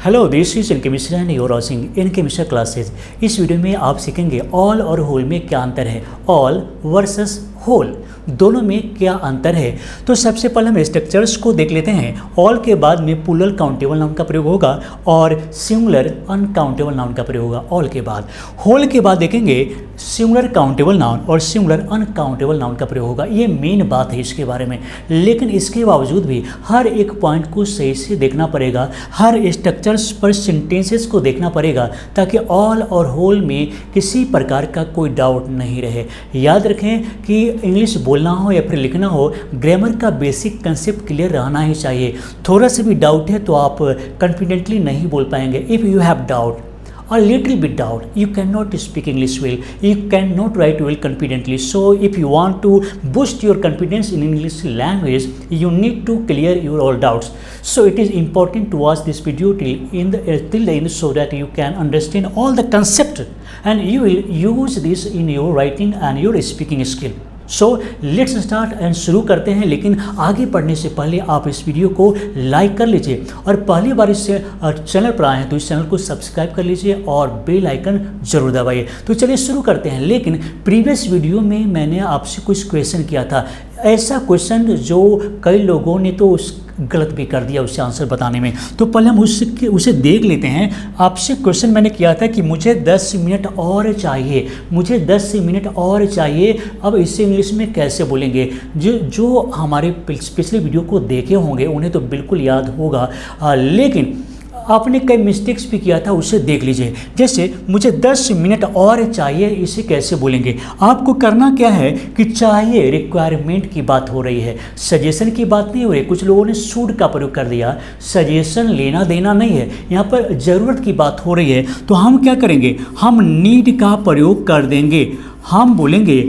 Hello, this is इनके Mishra and your watching इनके Mishra classes. इस वीडियो में आप सीखेंगे ऑल और होल में क्या अंतर है, ऑल वर्सेस होल दोनों में क्या अंतर है। तो सबसे पहले हम स्ट्रक्चर्स को देख लेते हैं। ऑल के बाद में प्लूरल काउंटेबल नाउन का प्रयोग होगा और सिंगुलर अनकाउंटेबल नाउन का प्रयोग होगा ऑल के बाद। होल के बाद देखेंगे सिंगुलर काउंटेबल नाउन और सिंगुलर अनकाउंटेबल नाउन का प्रयोग होगा। ये मेन बात है इसके बारे में, लेकिन इसके बावजूद भी हर एक पॉइंट को सही से देखना पड़ेगा, हर स्ट्रक्चर्स पर सेंटेंसेस को देखना पड़ेगा ताकि ऑल और होल में किसी प्रकार का कोई डाउट नहीं रहे। याद रखें कि इंग्लिश बोलना हो या फिर लिखना हो, ग्रामर का बेसिक कंसेप्ट क्लियर रहना ही चाहिए। थोड़ा सा भी डाउट है तो आप कॉन्फिडेंटली नहीं बोल पाएंगे। If you have doubt a little bit doubt, you cannot speak English well, you cannot write well confidently. So if you want to boost your confidence in English language, you need to clear your all doubts. So it is important to watch this video till the end so that you can understand all the concept and you will use this in your writing and your speaking skill. So let's start and शुरू करते हैं। लेकिन आगे बढ़ने से पहले आप इस वीडियो को लाइक कर लीजिए और पहली बार इस चैनल पर आए हैं तो इस चैनल को सब्सक्राइब कर लीजिए और बेल आइकन जरूर दबाइए। तो चलिए शुरू करते हैं। लेकिन प्रीवियस वीडियो में मैंने आपसे कुछ क्वेश्चन किया था, ऐसा क्वेश्चन जो कई लोगों ने तो गलत भी कर दिया उससे आंसर बताने में। तो पहले हम उसे देख लेते हैं। आपसे क्वेश्चन मैंने किया था कि मुझे 10 मिनट और चाहिए, मुझे 10 मिनट और चाहिए। अब इसे इंग्लिश में कैसे बोलेंगे? जो हमारे पिछले वीडियो को देखे होंगे उन्हें तो बिल्कुल याद होगा, लेकिन आपने कई मिस्टेक्स भी किया था, उसे देख लीजिए। जैसे मुझे 10 मिनट और चाहिए, इसे कैसे बोलेंगे? आपको करना क्या है कि चाहिए रिक्वायरमेंट की बात हो रही है, सजेशन की बात नहीं हो रही। कुछ लोगों ने शुड का प्रयोग कर दिया, सजेशन लेना देना नहीं है, यहाँ पर ज़रूरत की बात हो रही है। तो हम क्या करेंगे? हम नीड का प्रयोग कर देंगे। हम बोलेंगे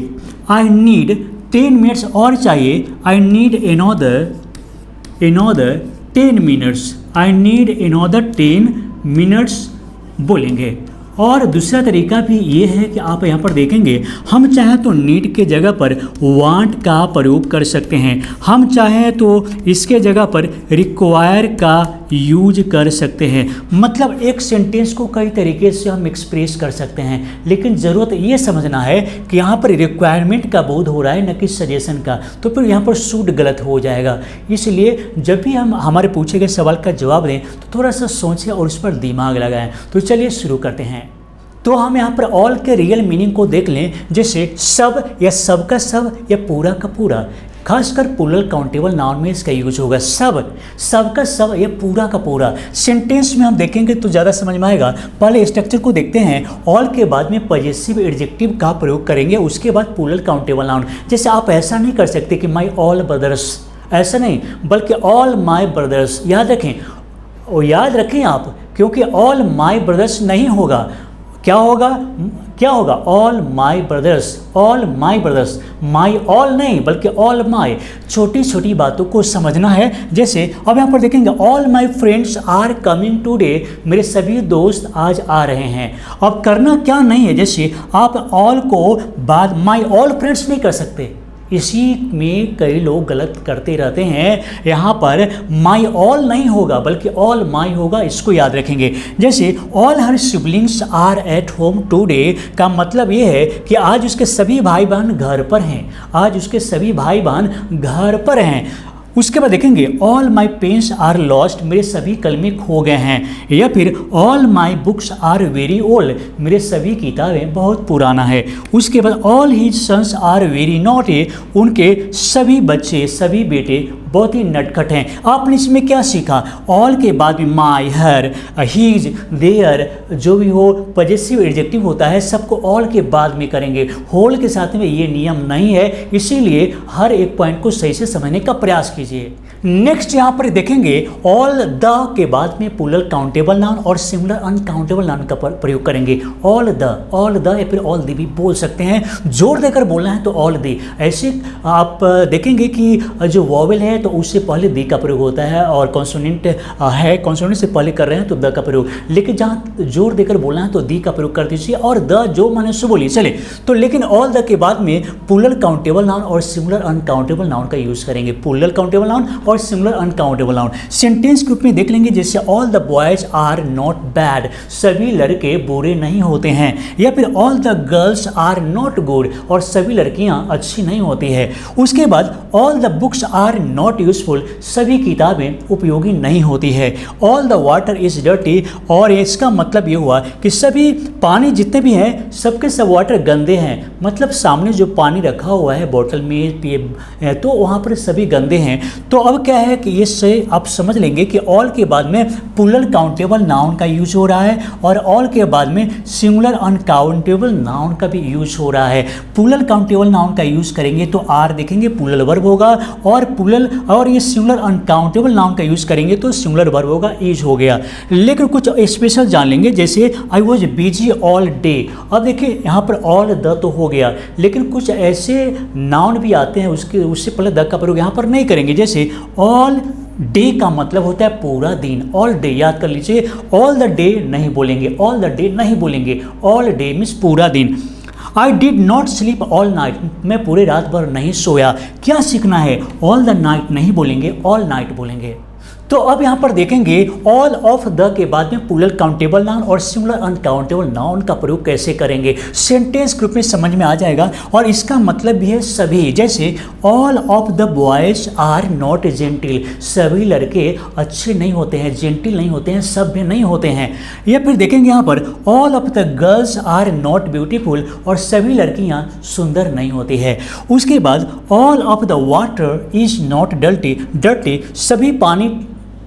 आई नीड 10 मिनट्स और चाहिए, I need another 10 minutes, I need another 10 minutes बोलेंगे। और दूसरा तरीका भी ये है कि आप यहाँ पर देखेंगे, हम चाहे तो नीड के जगह पर वांट का प्रयोग कर सकते हैं, हम चाहे तो इसके जगह पर रिक्वायर का यूज कर सकते हैं। मतलब एक सेंटेंस को कई तरीके से हम एक्सप्रेस कर सकते हैं, लेकिन ज़रूरत ये समझना है कि यहाँ पर रिक्वायरमेंट का बोध हो रहा है न कि सजेशन का, तो फिर यहाँ पर सूट गलत हो जाएगा। इसलिए जब भी हम हमारे पूछे गए सवाल का जवाब दें तो थोड़ा सा सोचें और उस पर दिमाग लगाएं। तो चलिए शुरू करते हैं। तो हम यहाँ पर ऑल के रियल मीनिंग को देख लें। जैसे सब या सब का सब या पूरा का पूरा, खासकर प्लूरल काउंटेबल नाउन में इसका यूज होगा। सब का सब या पूरा का पूरा। सेंटेंस में हम देखेंगे तो ज़्यादा समझ में आएगा। पहले स्ट्रक्चर को देखते हैं। ऑल के बाद में पॉजेसिव एडजेक्टिव का प्रयोग करेंगे, उसके बाद प्लूरल काउंटेबल नाउन। जैसे आप ऐसा नहीं कर सकते कि माई ऑल ब्रदर्स, ऐसा नहीं, बल्कि ऑल माई ब्रदर्स। याद रखें, और याद रखें आप, क्योंकि ऑल माई ब्रदर्स नहीं होगा। क्या होगा? All my brothers, all my brothers, my all नहीं बल्कि ऑल माई। छोटी छोटी बातों को समझना है। जैसे अब यहाँ पर देखेंगे all my friends are coming today, मेरे सभी दोस्त आज आ रहे हैं। अब करना क्या नहीं है, जैसे आप ऑल को बाद माई ऑल फ्रेंड्स नहीं कर सकते, इसी में कई लोग गलत करते रहते हैं। यहाँ पर माई ऑल नहीं होगा बल्कि ऑल माई होगा, इसको याद रखेंगे। जैसे all her siblings are at home today का मतलब ये है कि आज उसके सभी भाई बहन घर पर हैं, आज उसके सभी भाई बहन घर पर हैं। उसके बाद देखेंगे all my pens are lost, मेरे सभी कलमे खो गए हैं। या फिर all my books are very old, मेरे सभी किताबें बहुत पुराना है। उसके बाद all his sons are very naughty, उनके सभी बच्चे, सभी बेटे बहुत ही नटखट हैं। आपने इसमें क्या सीखा? ऑल के बाद में माई, हर, हीज, देयर, जो भी हो पॉजेसिव एडजेक्टिव होता है सबको ऑल के बाद में करेंगे। होल के साथ में ये नियम नहीं है, इसीलिए हर एक पॉइंट को सही से समझने का प्रयास कीजिए। नेक्स्ट यहाँ पर देखेंगे ऑल द के बाद में प्लूरल काउंटेबल नाउन और सिंगुलर अनकाउंटेबल नाउन का प्रयोग करेंगे। ऑल द या फिर ऑल दी भी बोल सकते हैं। जोर देकर बोलना है तो ऑल दी। ऐसे आप देखेंगे कि जो वॉवेल है तो उससे पहले दी का प्रयोग होता है, और कॉन्सोनेंट है, कॉन्सोनेंट से पहले कर रहे हैं तो द का प्रयोग। लेकिन जहाँ जोर देकर बोलना है तो दी का प्रयोग कर दीजिए और द जो माने सो बोलिए। चले तो लेकिन ऑल द के बाद में प्लूरल काउंटेबल नाउन और सिंगुलर अनकाउंटेबल नाउन का यूज़ करेंगे। प्लूरल काउंटेबल नाउन और और singular uncountable noun. Sentence group में देख लेंगे जैसे all the boys are not bad, सभी लड़के बुरे नहीं होते हैं, या फिर all the girls are not good, और सभी लड़कियां अच्छी नहीं होती है। उसके बाद all the books are not useful, सभी किताबें उपयोगी नहीं होती है। All the water is dirty, और इसका मतलब ये हुआ कि सभी पानी जितने भी हैं सबके सब वाटर गंदे हैं, मतलब सामने जो पानी रखा हुआ है बोतल में पिए तो वहाँ पर सभी गंदे हैं। तो अब क्या है कि इससे आप समझ लेंगे कि ऑल के बाद में प्लूरल काउंटेबल नाउन का यूज हो रहा है और ऑल के बाद में सिंगुलर अनकाउंटेबल नाउन का भी यूज हो रहा है। प्लूरल काउंटेबल नाउन का यूज करेंगे तो आर देखेंगे प्लूरल वर्ब होगा, और ये सिंगुलर अनकाउंटेबल नाउन का यूज करेंगे तो सिंगुलर वर्ब होगा, इज हो गया। लेकिन कुछ स्पेशल जान लेंगे जैसे I was busy all day. अब देखिए यहाँ पर ऑल द तो हो गया, लेकिन कुछ ऐसे नाउन भी आते हैं उससे पहले द का प्रयोग यहाँ पर नहीं करेंगे। जैसे ऑल डे का मतलब होता है पूरा दिन, ऑल डे याद कर लीजिए। ऑल द डे नहीं बोलेंगे, ऑल द डे नहीं बोलेंगे, ऑल डे मीन्स पूरा दिन। I did not sleep all night, मैं पूरे रात भर नहीं सोया। क्या सीखना है, ऑल द नाइट नहीं बोलेंगे, ऑल नाइट बोलेंगे। तो अब यहाँ पर देखेंगे ऑल ऑफ द के बाद में प्लूरल काउंटेबल नाउन और सिंगुलर अनकाउंटेबल नाउन का प्रयोग कैसे करेंगे, सेंटेंस ग्रुप में समझ में आ जाएगा। और इसका मतलब भी है सभी, जैसे all of the boys are not gentle, सभी लड़के अच्छे नहीं होते हैं, जेंटिल नहीं होते हैं, सभ्य नहीं होते हैं। या फिर देखेंगे यहाँ पर all of the girls are not beautiful, और सभी लड़कियाँ सुंदर नहीं होती है। उसके बाद all of the water is not dirty, सभी पानी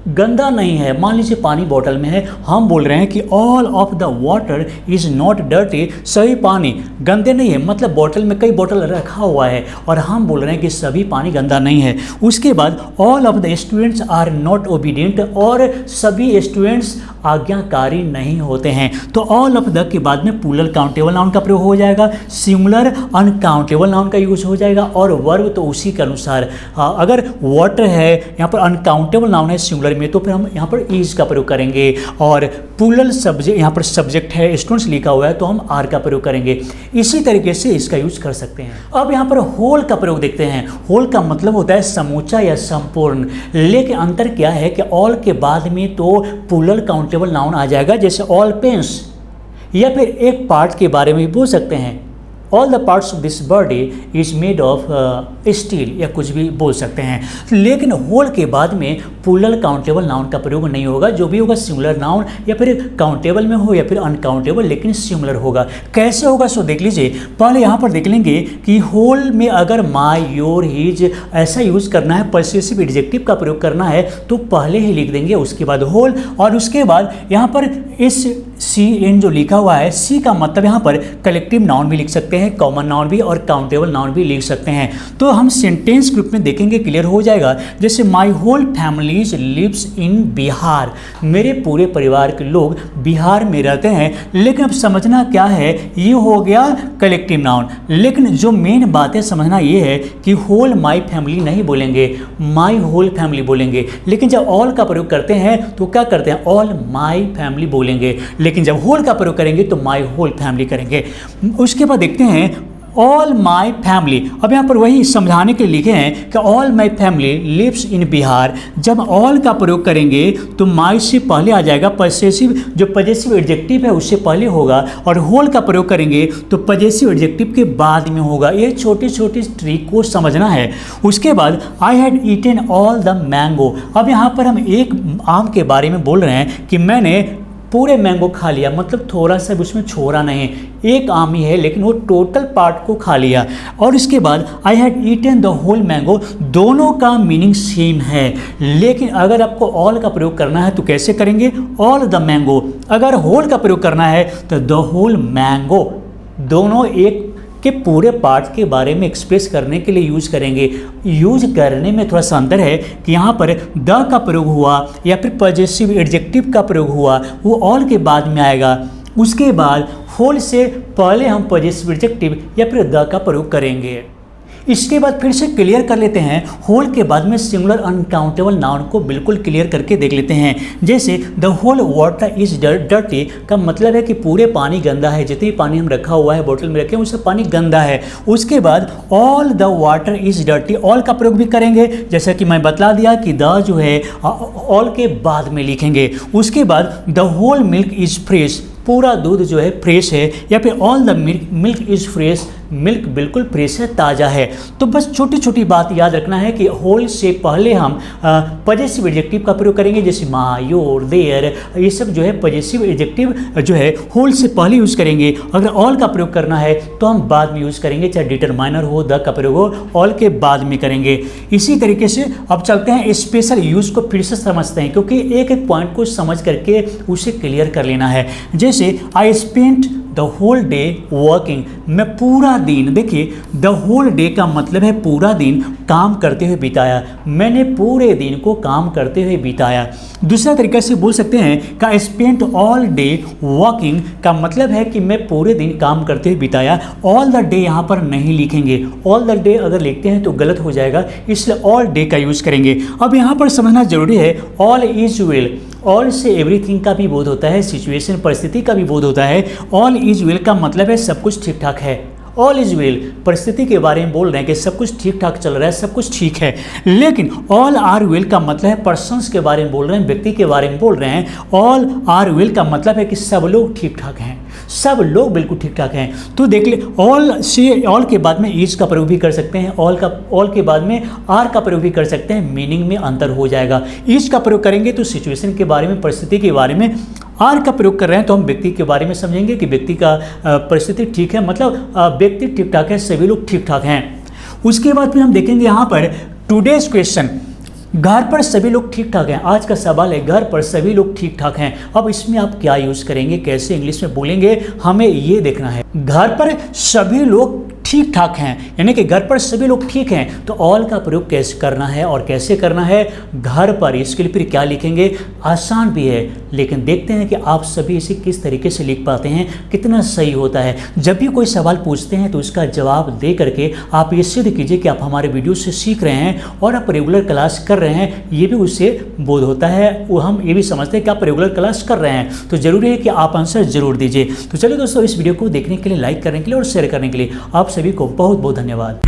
गंदा नहीं है। मान लीजिए पानी बोतल में है, हम बोल रहे हैं कि all of the water is not dirty, सभी पानी गंदे नहीं है, मतलब बोतल में कई बोतल रखा हुआ है और हम बोल रहे हैं कि सभी पानी गंदा नहीं है। उसके बाद all of the students are not obedient, और सभी स्टूडेंट्स आज्ञाकारी नहीं होते हैं। तो ऑल ऑफ द के बाद में प्लूरल काउंटेबल नाउन का प्रयोग हो जाएगा, सिंगुलर अनकाउंटेबल नाउन का यूज हो जाएगा, और वर्ब तो उसी के अनुसार। अगर वाटर है यहाँ पर अनकाउंटेबल नाउन है सिंगुलर में, तो फिर हम यहाँ पर इज का प्रयोग करेंगे, और प्लूरल सब्जेक्ट यहाँ पर सब्जेक्ट है स्टूडेंट्स लिखा हुआ है तो हम आर का प्रयोग करेंगे। इसी तरीके से इसका यूज कर सकते हैं। अब यहाँ पर होल का प्रयोग देखते हैं। होल का मतलब होता है समूचा या संपूर्ण, लेकिन अंतर क्या है कि ऑल के बाद में तो प्लूरल काउंटेबल नाउन आ जाएगा, जैसे ऑल पेन्स, या फिर एक पार्ट के बारे में भी बोल सकते हैं all the parts of this body is made of steel, या कुछ भी बोल सकते हैं। लेकिन होल के बाद में प्लूरल काउंटेबल नाउन का प्रयोग नहीं होगा, जो भी होगा सिंगुलर नाउन, या फिर काउंटेबल में हो या फिर अनकाउंटेबल, लेकिन सिंगुलर होगा। कैसे होगा सो देख लीजिए। पहले यहाँ पर देख लेंगे कि होल में अगर माई, योर, हिज ऐसा यूज करना है, पॉसेसिव एडजेक्टिव का प्रयोग करना है तो पहले ही लिख देंगे, उसके बाद होल, और उसके बाद यहाँ पर इस सी एन जो लिखा हुआ है, सी का मतलब यहाँ पर कलेक्टिव नाउन भी लिख सकते हैं, कॉमन नाउन भी और काउंटेबल नाउन भी लिख सकते हैं। तो हम सेंटेंस ग्रुप में देखेंगे, क्लियर हो जाएगा। जैसे my whole families lives in Bihar, मेरे पूरे परिवार के लोग बिहार में रहते हैं। लेकिन अब समझना क्या है, ये हो गया कलेक्टिव नाउन, लेकिन जो मेन बात है समझना ये है कि होल माई फैमिली नहीं बोलेंगे, माई होल फैमिली बोलेंगे। लेकिन जब ऑल का प्रयोग करते हैं तो क्या करते हैं, ऑल माई फैमिली बोलेंगे, लेकिन जब होल का प्रयोग करेंगे तो माई होल फैमिली करेंगे। उसके बाद देखते हैं ऑल माई फैमिली। अब यहाँ पर वही समझाने के लिए लिखे हैं कि all my family lives in Bihar. जब ऑल का प्रयोग करेंगे तो माई से पहले आ जाएगा पॉसेसिव, जो पॉसेसिव एडजेक्टिव है उससे पहले होगा, और होल का प्रयोग करेंगे तो पॉसेसिव एडजेक्टिव के बाद में होगा। ये छोटी छोटी ट्रिक को समझना है। उसके बाद I had eaten all the mango. अब यहाँ पर हम एक आम के बारे में बोल रहे हैं कि मैंने पूरे मैंगो खा लिया, मतलब थोड़ा सा भी उसमें छोड़ा नहीं, एक आम ही है लेकिन वो टोटल पार्ट को खा लिया। और इसके बाद I had eaten the whole mango, दोनों का मीनिंग सेम है, लेकिन अगर आपको ऑल का प्रयोग करना है तो कैसे करेंगे, ऑल द मैंगो। अगर होल का प्रयोग करना है तो द होल मैंगो, दोनों एक के पूरे पार्ट के बारे में एक्सप्रेस करने के लिए यूज करेंगे। यूज करने में थोड़ा सा अंतर है कि यहाँ पर द का प्रयोग हुआ या फिर पॉसेसिव एडजेक्टिव का प्रयोग हुआ, वो ऑल के बाद में आएगा। उसके बाद होल से पहले हम पॉसेसिव एडजेक्टिव या फिर द का प्रयोग करेंगे। इसके बाद फिर से क्लियर कर लेते हैं, होल के बाद में सिंगुलर अनकाउंटेबल नाउन को बिल्कुल क्लियर करके देख लेते हैं। जैसे the whole water is dirty का मतलब है कि पूरे पानी गंदा है, जितनी पानी हम रखा हुआ है बोतल में रखे हैं उससे पानी गंदा है। उसके बाद all the water is dirty, all का प्रयोग भी करेंगे, जैसा कि मैं बतला दिया कि द जो है ऑल के बाद में लिखेंगे। उसके बाद the whole milk is fresh, पूरा दूध जो है फ्रेश है, या फिर all the milk is fresh, milk बिल्कुल फ्रेश है, ताज़ा है। तो बस छोटी छोटी बात याद रखना है कि होल से पहले हम पजेसिव एडजेक्टिव का प्रयोग करेंगे, जैसे माँ, योर, देयर, ये सब जो है पजेसिव एडजेक्टिव जो है होल से पहले यूज़ करेंगे। अगर ऑल का प्रयोग करना है तो हम बाद में यूज़ करेंगे, चाहे डिटरमाइनर हो, द का प्रयोग हो, ऑल के बाद में करेंगे। इसी तरीके से अब चलते हैं स्पेशल यूज़ को फिर से समझते हैं, क्योंकि एक एक पॉइंट को समझ करके उसे क्लियर कर लेना है। जैसे I spent the whole day working, मैं पूरा दिन, देखिए द होल डे का मतलब है पूरा दिन काम करते हुए बिताया, मैंने पूरे दिन को काम करते हुए बिताया। दूसरा तरीका से बोल सकते हैं का स्पेंट ऑल डे वर्किंग का मतलब है कि मैं पूरे दिन काम करते हुए बिताया। ऑल द डे यहाँ पर नहीं लिखेंगे, ऑल द डे अगर लिखते हैं तो गलत हो जाएगा, इसलिए ऑल डे का यूज़ करेंगे। अब यहाँ पर समझना जरूरी है, ऑल इज वेल, ऑल से एवरीथिंग का भी बोध होता है, सिचुएशन परिस्थिति का भी बोध होता है। ऑल इज वेल का मतलब है सब कुछ ठीक ठाक है, ऑल इज वेल परिस्थिति के बारे में बोल रहे हैं कि सब कुछ ठीक ठाक चल रहा है, सब कुछ ठीक है। लेकिन ऑल आर वेल का मतलब है पर्सन्स के बारे में बोल रहे हैं, व्यक्ति के बारे में बोल रहे हैं। ऑल आर वेल का मतलब है कि सब लोग ठीक ठाक हैं, सब लोग बिल्कुल ठीक ठाक हैं। तो देख ले, ऑल से ऑल के बाद में इज का प्रयोग भी कर सकते हैं, ऑल के बाद में आर का प्रयोग भी कर सकते हैं, मीनिंग में अंतर हो जाएगा। इज का प्रयोग करेंगे तो सिचुएशन के बारे में, परिस्थिति के बारे में, आर का प्रयोग कर रहे हैं तो हम व्यक्ति के बारे में समझेंगे कि व्यक्ति का परिस्थिति ठीक है, मतलब व्यक्ति ठीक ठाक है, सभी लोग ठीक ठाक हैं। उसके बाद फिर हम देखेंगे यहाँ पर टुडेज क्वेश्चन, घर पर सभी लोग ठीक ठाक हैं। आज का सवाल है घर पर सभी लोग ठीक ठाक हैं। अब इसमें आप क्या यूज़ करेंगे, कैसे इंग्लिश में बोलेंगे, हमें ये देखना है। घर पर सभी लोग ठीक ठाक हैं, यानी कि घर पर सभी लोग ठीक हैं, तो ऑल का प्रयोग कैसे करना है और कैसे करना है, घर पर। इसके लिए फिर क्या लिखेंगे, आसान भी है, लेकिन देखते हैं कि आप सभी इसे किस तरीके से लिख पाते हैं, कितना सही होता है। जब भी कोई सवाल पूछते हैं तो उसका जवाब दे करके आप ये सिद्ध कीजिए कि आप हमारे वीडियो से सीख रहे हैं और आप रेगुलर क्लास कर रहे हैं, ये भी उससे बोध होता है, वो हम ये भी समझते हैं कि आप रेगुलर क्लास कर रहे हैं। तो जरूरी है कि आप आंसर जरूर दीजिए। तो चलिए दोस्तों, इस वीडियो को देखने के लिए, लाइक करने के लिए और शेयर करने के लिए आप सभी को बहुत बहुत धन्यवाद।